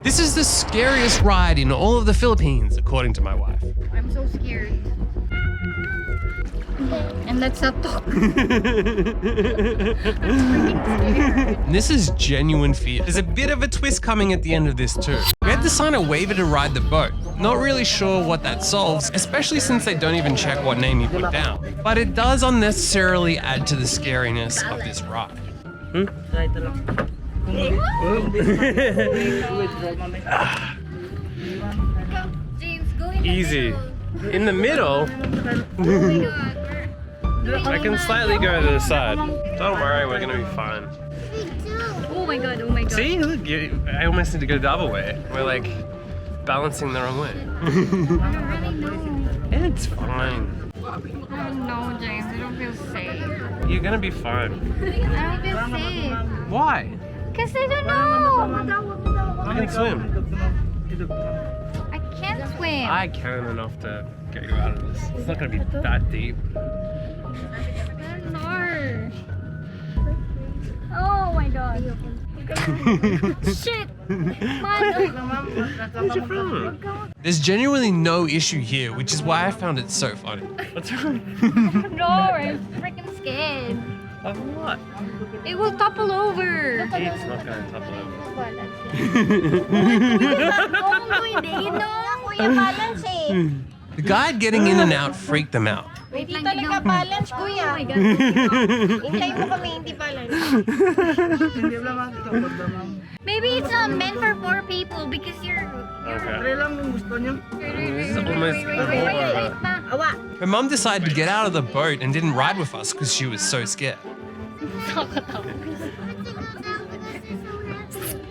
This is the scariest ride in all of the Philippines, according to my wife. I'm so scared. And let's not talk. This is genuine fear. There's a bit of a twist coming at the end of this too. We had to sign a waiver to ride the boat. Not really sure what that solves, especially since they don't even check what name you put down. But it does unnecessarily add to the scariness of this ride. James, go in the Easy. middle. In the middle, Oh my god. I can slightly go to the side. Don't worry, we're gonna be fine. Oh my god, oh my god. See, look, I almost need to go the other way. We're like balancing the wrong way. I don't really know. It's fine. I don't know, James. I don't feel safe. You're gonna be fine. I don't feel safe. Why? Because I don't know. You can swim. I can't swim. I can enough to get you out of this. It's not gonna be that deep. I don't know. Oh my god. Shit. Where's your phone? There's genuinely no issue here, which is why I found it so funny. What's wrong? No, I'm freaking scared. Of what? It will topple over. It's not gonna topple over. The guide getting in and out freaked them out. Wait lang, Talaga balance, kuya. Oh my god. Hintay mo kami, hindi balance. Maybe it's not meant for 4 people because you're... Okay. Wait, This is almost over. Awa. Her mum decided to get out of the boat and didn't ride with us because she was so scared.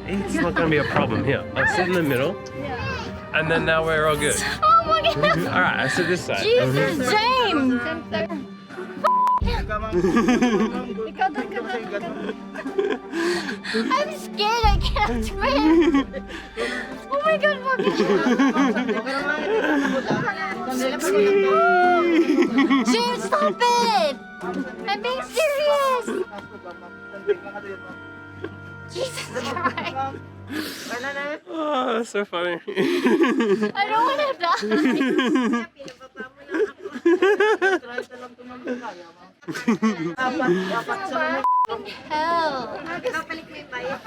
It's not gonna be a problem. Here, I'll sit in the middle. And then now we're all good. Oh my god. Alright, I sit this side. Jesus, James! I'm scared, I can't swim. Oh my god, James, stop it! I'm being serious! Jesus Christ! Oh, that's so funny. I don't want to die! Hell!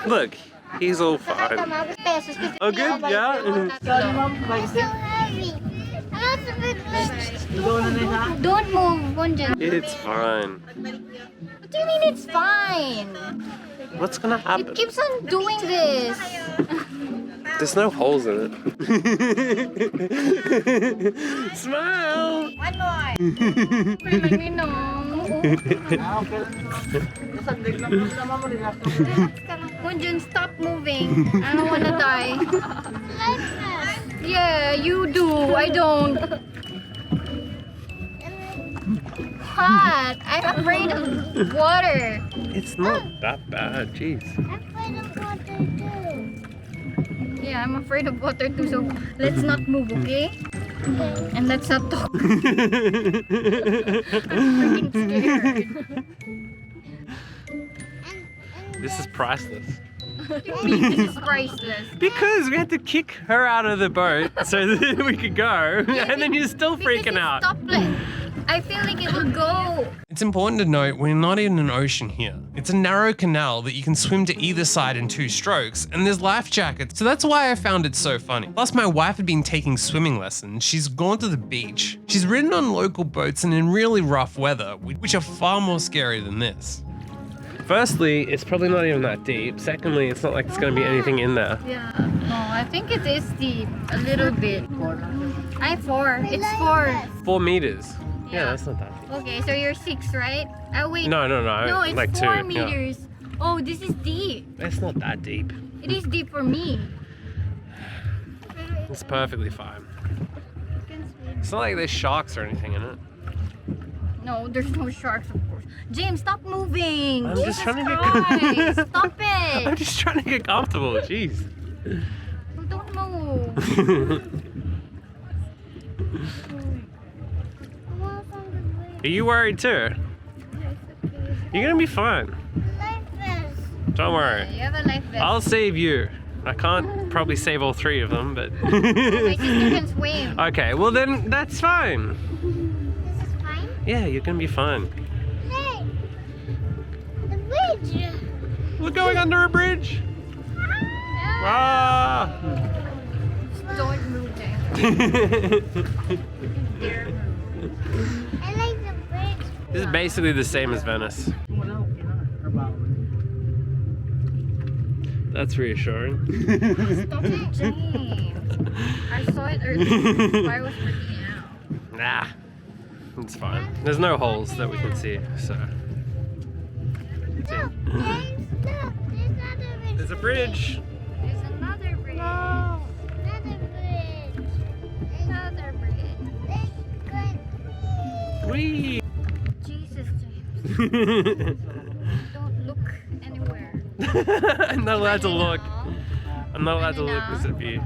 Look, he's all fine. Oh, good? Yeah? Don't move, Bunjan. It's fine. What do you mean it's fine? What's gonna happen? It keeps on doing this. There's no holes in it. Smile! One more. Let me know. Bunjan, stop moving. I don't want to die. Yeah, you do. I don't. Hot. I'm afraid of water. It's not that bad, jeez. Yeah, I'm afraid of water too, so let's not move, okay? And let's not talk. I'm freaking scared. This is priceless. This is priceless. Because we had to kick her out of the boat so that we could go, and then you're still freaking out. Stoplight. I feel like it will go. It's important to note we're not in an ocean here. It's a narrow canal that you can swim to either side in 2 strokes, and there's life jackets, so that's why I found it so funny. Plus, my wife had been taking swimming lessons. She's gone to the beach. She's ridden on local boats and in really rough weather, which are far more scary than this. Firstly, it's probably not even that deep. Secondly, it's not like there's going to be anything in there. Yeah. No, I think it is deep. A little bit. 4. It's 4. 4 meters. Yeah, that's not that deep. Okay, so you're 6, right? Oh, wait. No, No, it's like 4 2. meters. Yeah. Oh, this is deep. It's not that deep. It is deep for me. It's perfectly fine. It's not like there's sharks or anything in it. No, there's no sharks, of course. James, stop moving. I'm Jesus just trying to get Christ, stop it. I'm just trying to get comfortable, jeez. Don't move. Are you worried too? You're gonna be fine. Don't worry. You have a life vest. I'll save you. I can't probably save all 3 of them, but... My sister can swim. Okay, well then that's fine. This is fine. Yeah, you're gonna be fine. Hey, the bridge. We're going under a bridge. Ah! Don't move there. I like the bridge. This is basically the same as Venice. That's reassuring. Stop it, James. I saw it earlier. I was freaking out. Nah, it's fine. There's no holes that we can see, so. Look, James, look. There's There's another bridge. a bridge. There's another bridge. Another bridge. Another bridge. Let's go. Whee! Jesus, James. Don't look anywhere. I'm not allowed to look. I'm not allowed to look Almost because of you.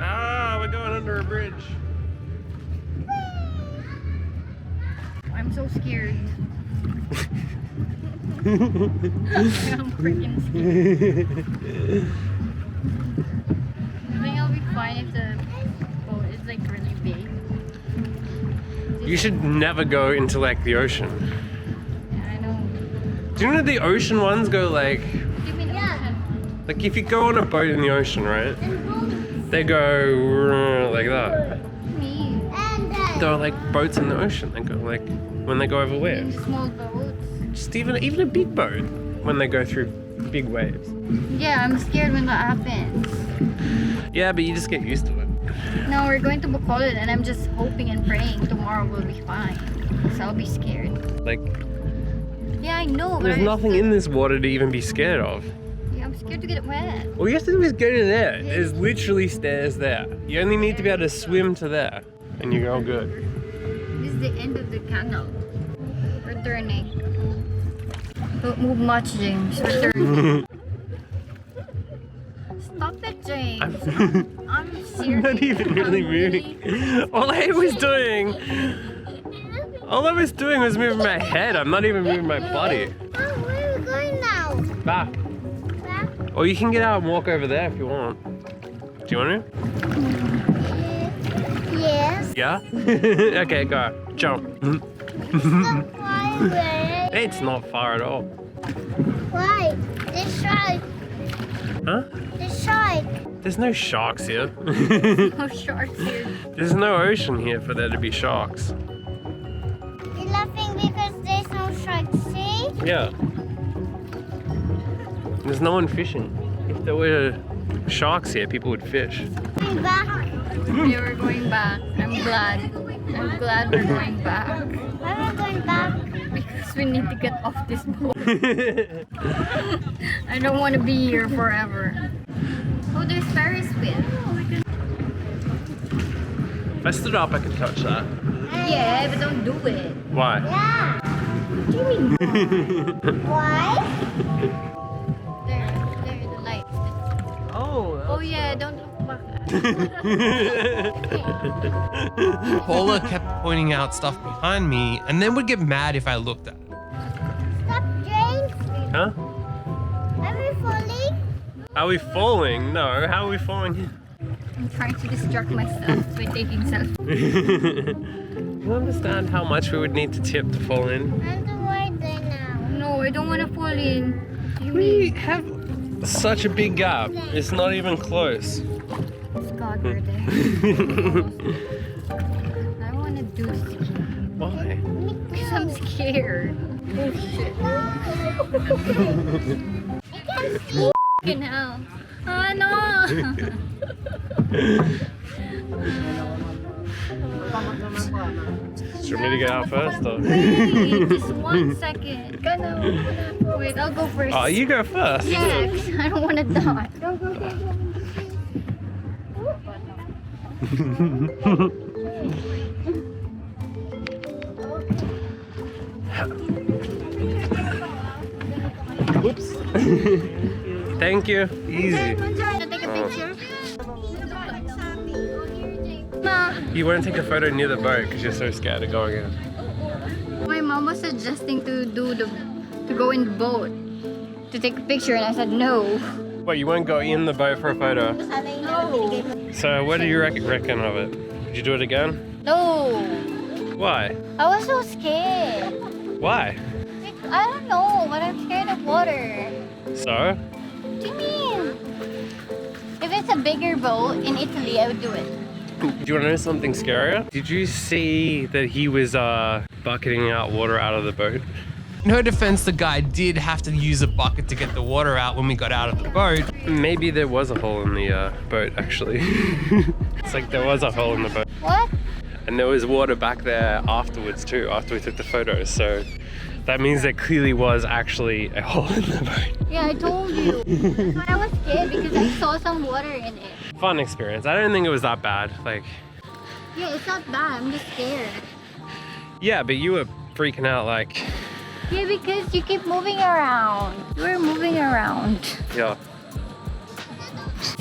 Ah, we're going under a bridge. I'm so scared. I'm freaking scared. I think I'll be fine if the boat is like really big. You should never go into like the ocean. Yeah, I know. Do you know the ocean ones go like Give me the ocean. Like if you go on a boat in the ocean, right? They go like that. Me. There are like boats in the ocean. They go like when they go over where? Small boats. Just even a big boat when they go through big waves. Yeah, I'm scared when that happens. Yeah, but you just get used to it. No, we're going to Bacolod and I'm just hoping and praying tomorrow will be fine. So I'll be scared. Like Yeah, I know. But there's nothing in this water to even be scared of. Yeah, I'm scared to get wet. All you have to do is go to there. There's literally stairs there. You only need to be able to swim to there, and you're all good. This is the end of the canal. We're turning. Don't move much, James. We're turning. Stop it, James. I'm serious. I'm not even really moving. All I was doing was moving my head. I'm not even moving my body. Oh, where are we going now? Back. Back? Or you can get out and walk over there if you want. Do you want to? Yes. Yeah? Okay, go. Jump. So far away. It's not far at all. Why? The shark. Huh? The shark. There's no sharks here. No sharks here. There's no ocean here for there to be sharks. You're laughing because there's no shark. See? Yeah. There's no one fishing. If there were sharks here, people would fish. Going back. Yeah, we're going back. I'm glad. I'm glad we're going back. Why are we going back? Because we need to get off this boat. I don't want to be here forever. Oh, there's Ferris wheel. If I stood up, I could touch that. Yeah, but don't do it. Why? Yeah. What do you mean? Why? There, the light. Oh. Oh yeah, don't look back. Paula kept pointing out stuff behind me and then would get mad if I looked at it. Stop, James. Huh? Are we falling? Are we falling? No, how are we falling? I'm trying to distract myself by taking selfies. Do you understand how much we would need to tip to fall in? I'm the word there now. No, I don't want to fall in. What do you We mean? have such a big gap. It's not even close. God, we're there. I want to do this again. Why? Because I'm scared. Oh shit. I can see. Fucking hell. Oh no. Do you want me to get out first or? Wait, just 1 second. Wait, I'll go first. Oh, you go first. Yeah, 'cause I don't want to die. Go. Whoops. Thank you. Easy. Wanna take a picture? Ma, You won't take a photo near the boat because you're so scared of going in. my mom was was suggesting to go in the boat to take a picture, and I said no. Wait, you won't go in the boat for a photo? No. So what do you reckon of it? Would you do it again? No. Why? I was so scared. Why? I don't know, but I'm scared of water. So? What do you mean? If it's a bigger boat in Italy, I would do it. Do you want to know something scarier? Did you see that he was bucketing out water out of the boat? In her defense, the guy did have to use a bucket to get the water out when we got out of the boat. Maybe there was a hole in the boat, actually. It's like there was a hole in the boat. What? And there was water back there afterwards too, after we took the photos. So that means there clearly was actually a hole in the boat. Yeah, I told you. That's why I was scared, because I saw some water in it. Fun experience. I don't think it was that bad. Like, Yeah, it's not bad. I'm just scared. yeah, but you were freaking out like, Yeah, because you keep moving around. You were moving around. yeah.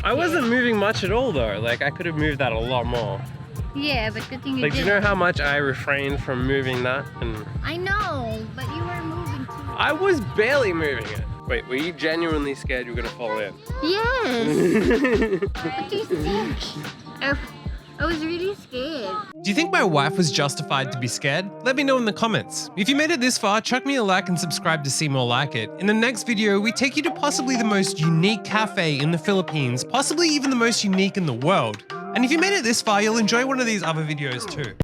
I wasn't moving much at all though. Like, I could have moved that a lot more. Yeah, but good thing you Like, do did. you know how much I refrained from moving that? And I know, but you were moving too. I was barely moving it. Wait, were you genuinely scared you were gonna fall in? Yes. What do you think? I was really scared. Do you think my wife was justified to be scared? Let me know in the comments. If you made it this far, chuck me a like and subscribe to see more like it. In the next video, we take you to possibly the most unique cafe in the Philippines, possibly even the most unique in the world. And if you made it this far, you'll enjoy one of these other videos too.